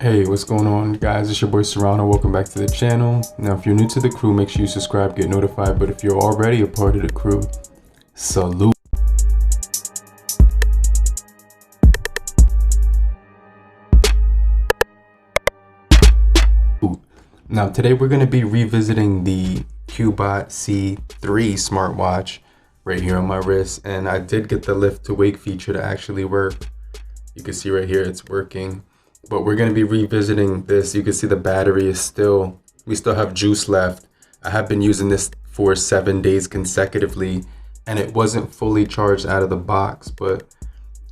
Hey, what's going on, guys? It's your boy Serrano. Welcome back to the channel. Now, if you're new to the crew, make sure you subscribe, get notified. But if you're already a part of the crew, salute. Now, today we're going to be revisiting the Cubot C3 Smart Watch right here on my wrist. And I did get the lift to wake feature to actually work. You can see right here it's working. But we're going to be revisiting this. You can see the battery is we still have juice left. I have been using this for 7 days consecutively, and it wasn't fully charged out of the box, but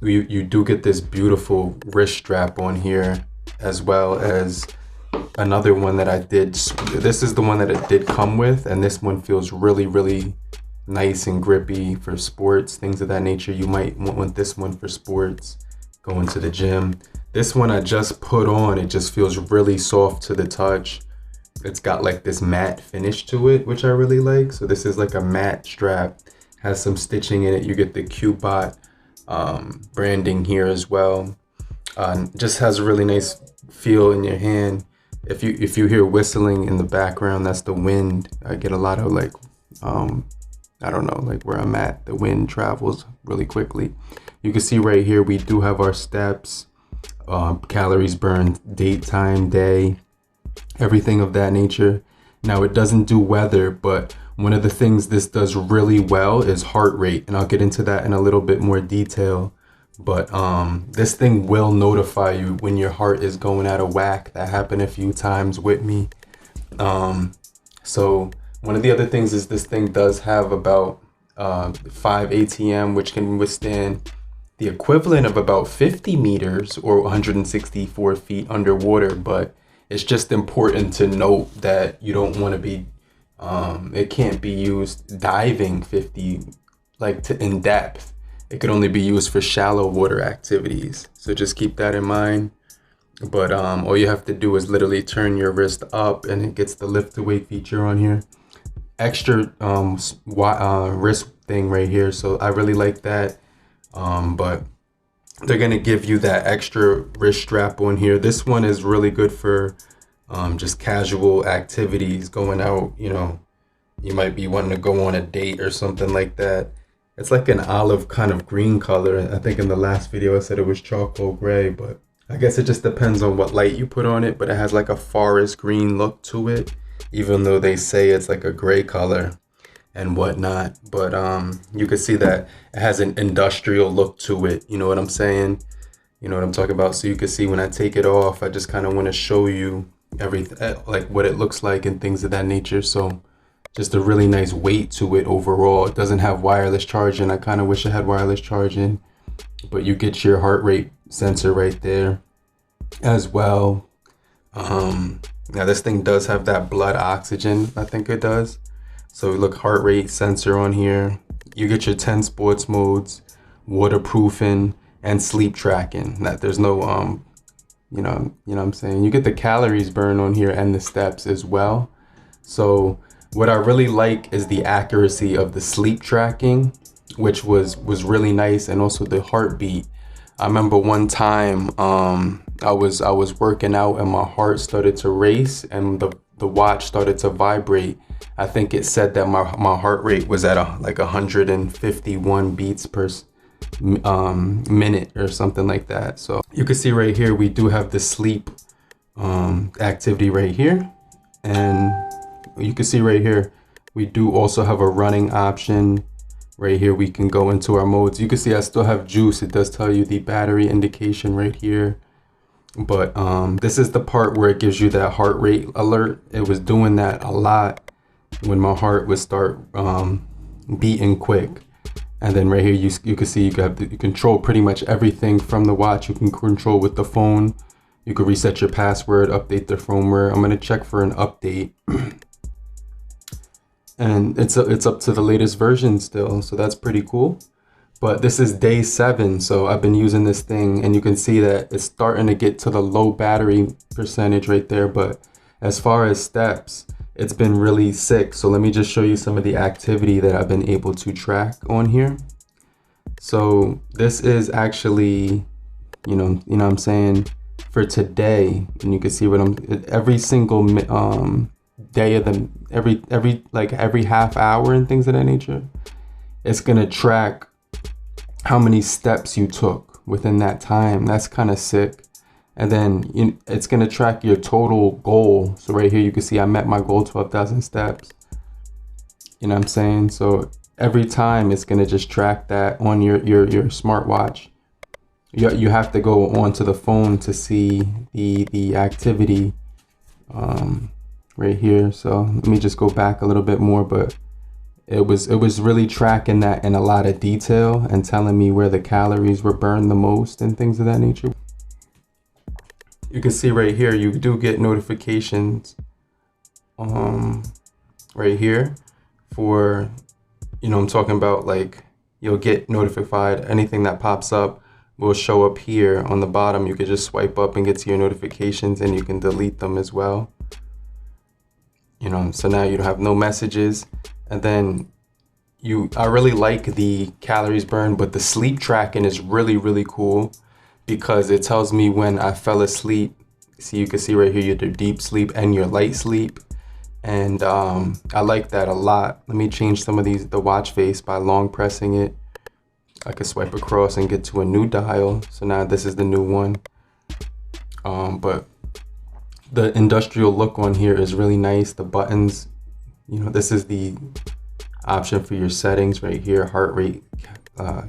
you do get this beautiful wrist strap on here, as well as another one that I did. This is the one that it did come with, and this one feels really nice and grippy for sports, things of that nature. You might want this one for sports, going to the gym. This one I just put on, it just feels really soft to the touch. It's got like this matte finish to it, which I really like. So this is like a matte strap, has some stitching in it. You get the Cubot branding here as well. Just has a really nice feel in your hand. If you hear whistling in the background, that's the wind. I get a lot of like, I don't know, like where I'm at, the wind travels really quickly. You can see right here, we do have our steps. Calories burned, date, time, day, everything of that nature. Now it doesn't do weather, but one of the things this does really well is heart rate, and I'll get into that in a little bit more detail. But this thing will notify you when your heart is going out of whack. That happened a few times with me. So one of the other things is this thing does have about 5 ATM, which can withstand the equivalent of about 50 meters or 164 feet underwater. But it's just important to note that you don't want to be, it can't be used diving 50, like in depth. It could only be used for shallow water activities. So just keep that in mind. But all you have to do is literally turn your wrist up and it gets the lift to wake feature on here. Extra wrist thing right here. So I really like that. But they're going to give you that extra wrist strap on here. This one is really good for just casual activities, going out, you know, you might be wanting to go on a date or something like that. It's like an olive kind of green color. I think in the last video I said it was charcoal gray, but I guess it just depends on what light you put on it. But it has like a forest green look to it, even though they say it's like a gray color and whatnot. But you can see that it has an industrial look to it. You know what I'm saying? You know what I'm talking about? So you can see when I take it off, I just kind of want to show you everything, like what it looks like and things of that nature. So just a really nice weight to it overall. It doesn't have wireless charging. I kind of wish it had wireless charging, but you get your heart rate sensor right there as well. Now this thing does have that blood oxygen, I think it does. So look, heart rate sensor on here. You get your 10 sports modes, waterproofing, and sleep tracking. That there's no you know what I'm saying. You get the calories burned on here and the steps as well. So what I really like is the accuracy of the sleep tracking, which was really nice, and also the heartbeat. I remember one time I was working out and my heart started to race and the watch started to vibrate. I think it said that my heart rate was at like 151 beats per minute or something like that. So you can see right here we do have the sleep activity right here, and you can see right here we do also have a running option. Right here we can go into our modes. You can see I still have juice. It does tell you the battery indication right here. But this is the part where it gives you that heart rate alert. It was doing that a lot when my heart would start beating quick. And then right here you can see you control pretty much everything from the watch. You can control with the phone. You can reset your password, update the firmware. I'm gonna check for an update. And it's up to the latest version still, so that's pretty cool. But this is day 7, so I've been using this thing, and you can see that it's starting to get to the low battery percentage right there. But as far as steps, it's been really sick. So let me just show you some of the activity that I've been able to track on here. So this is actually, you know what I'm saying, for today, and you can see what every single day of the every half hour and things of that nature, it's gonna track how many steps you took within that time. That's kind of sick. And then it's gonna track your total goal. So right here you can see I met my goal, 12,000 steps. You know what I'm saying? So every time it's gonna just track that on your smartwatch. You have to go onto the phone to see the activity right here. So let me just go back a little bit more, but it was really tracking that in a lot of detail and telling me where the calories were burned the most and things of that nature. You can see right here, you do get notifications right here for, I'm talking about, like, you'll get notified. Anything that pops up will show up here on the bottom. You could just swipe up and get to your notifications, and you can delete them as well. So now you have no messages. And then I really like the calories burned, but the sleep tracking is really, really cool because it tells me when I fell asleep. See, you can see right here your deep sleep and your light sleep. And I like that a lot. Let me change some of the watch face by long pressing it. I could swipe across and get to a new dial. So now this is the new one. But the industrial look on here is really nice. The buttons, this is the option for your settings right here. Heart rate.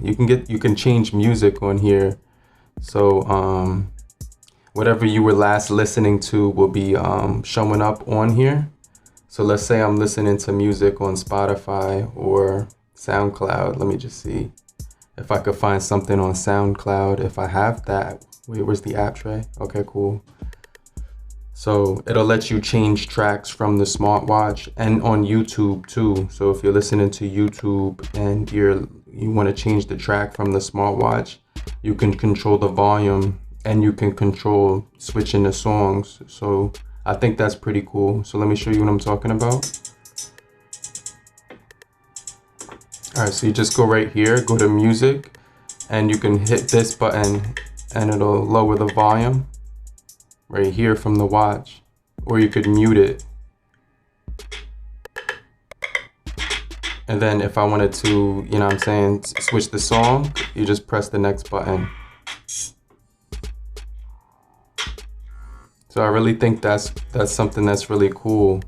You can change music on here. So whatever you were last listening to will be showing up on here. So let's say I'm listening to music on Spotify or SoundCloud. Let me just see if I could find something on SoundCloud. If I have that. Wait, where's the app tray? Okay, cool. So it'll let you change tracks from the smartwatch and on YouTube too. So if you're listening to YouTube and you want to change the track from the smartwatch, you can control the volume and you can control switching the songs. So I think that's pretty cool. So let me show you what I'm talking about. All right, so you just go right here, go to music, and you can hit this button and it'll lower the volume right here from the watch, or you could mute it. And then if I wanted to, switch the song, you just press the next button. So I really think that's something that's really cool,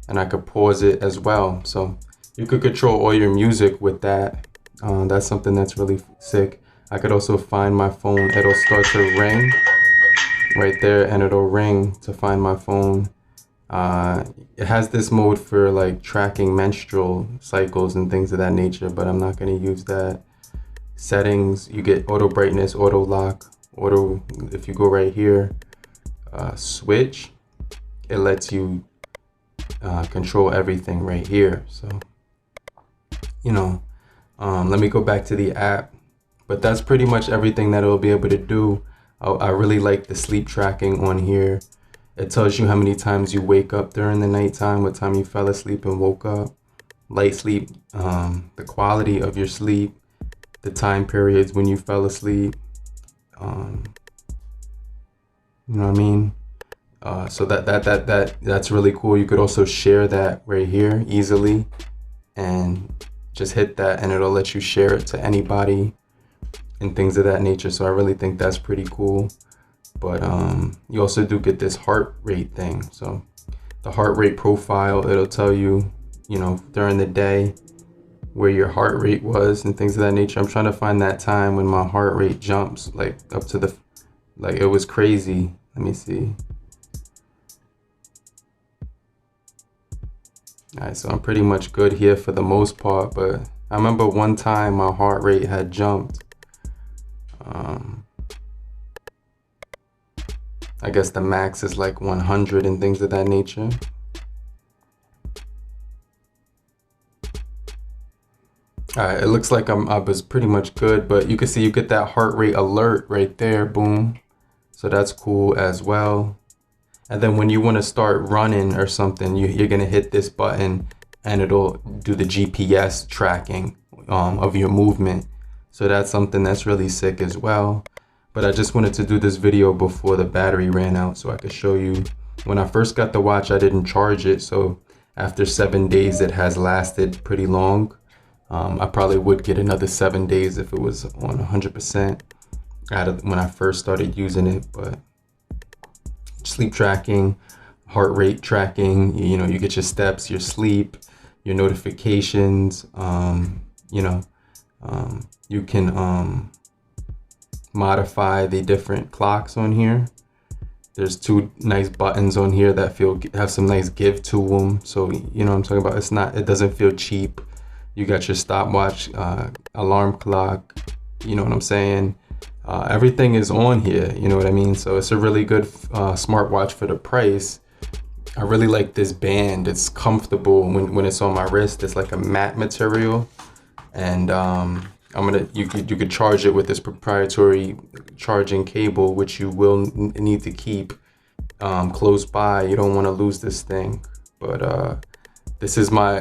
and I could pause it as well. So you could control all your music with that. That's something that's really sick. I could also find my phone. It'll start to ring right there, and it'll ring to find my phone. It has this mode for like tracking menstrual cycles and things of that nature, but I'm not going to use that. Settings, you get auto brightness, auto lock, auto. If you go right here, switch, it lets you control everything right here. So let me go back to the app, but that's pretty much everything that it'll be able to do. I really like the sleep tracking on here. It tells you how many times you wake up during the nighttime, what time you fell asleep and woke up, light sleep, the quality of your sleep, the time periods when you fell asleep. You know what I mean? So that's really cool. You could also share that right here easily, and just hit that and it'll let you share it to anybody and things of that nature. So I really think that's pretty cool. But you also do get this heart rate thing. So the heart rate profile, it'll tell you, during the day where your heart rate was and things of that nature. I'm trying to find that time when my heart rate jumps like up to it was crazy. Let me see. All right, so I'm pretty much good here for the most part, but I remember one time my heart rate had jumped. I guess the max is like 100 and things of that nature. All right, it looks like I was pretty much good, but you can see you get that heart rate alert right there, boom. So that's cool as well. And then when you want to start running or something, you're going to hit this button and it'll do the GPS tracking of your movement. So that's something that's really sick as well. but I just wanted to do this video before the battery ran out so I could show you. When I first got the watch, I didn't charge it, so after 7 days it has lasted pretty long. I probably would get another 7 days if it was on 100% when I first started using it. But sleep tracking, heart rate tracking, you know, you get your steps, your sleep, your notifications, you can modify the different clocks on here. There's 2 nice buttons on here that have some nice give to them. So, you know what I'm talking about? It doesn't feel cheap. You got your stopwatch, alarm clock, you know what I'm saying? Everything is on here, you know what I mean? So it's a really good smartwatch for the price. I really like this band. It's comfortable when it's on my wrist. It's like a matte material, and you could charge it with this proprietary charging cable, which you will need to keep close by. You don't want to lose this thing. But this is my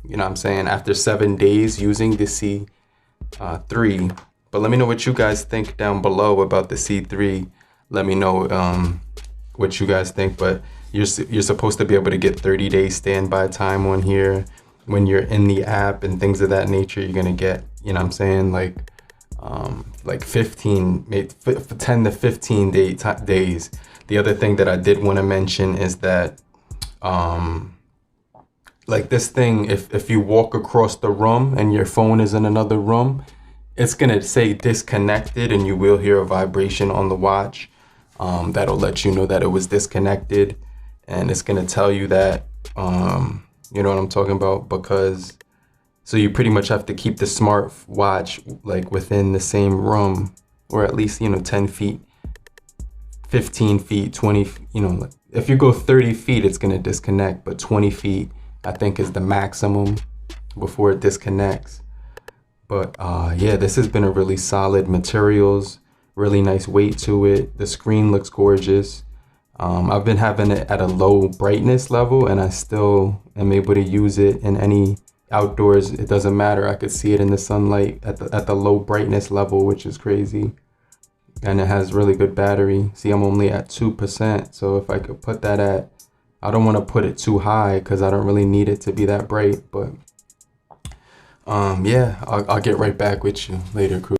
you know what I'm saying, after 7 days using the C3. But let me know what you guys think down below about the C3. Let me know what you guys think. But you're supposed to be able to get 30 days standby time on here. When you're in the app and things of that nature, you're gonna get, you know what I'm saying, like 15, maybe 10 to 15 days. The other thing that I did want to mention is that like this thing, if you walk across the room and your phone is in another room, it's gonna say disconnected, and you will hear a vibration on the watch that'll let you know that it was disconnected, and it's gonna tell you that you know what I'm talking about, because so you pretty much have to keep the smartwatch like within the same room, or at least, you know, 10 feet, 15 feet, 20, you know, if you go 30 feet, it's gonna disconnect, but 20 feet, I think, is the maximum before it disconnects. But yeah, this has been a really solid materials, really nice weight to it. The screen looks gorgeous. I've been having it at a low brightness level, and I still am able to use it in any outdoors. It doesn't matter. I could see it in the sunlight at the low brightness level, which is crazy. And it has really good battery. See, I'm only at 2%. So if I could put that at, I don't want to put it too high because I don't really need it to be that bright. But yeah, I'll get right back with you later, crew.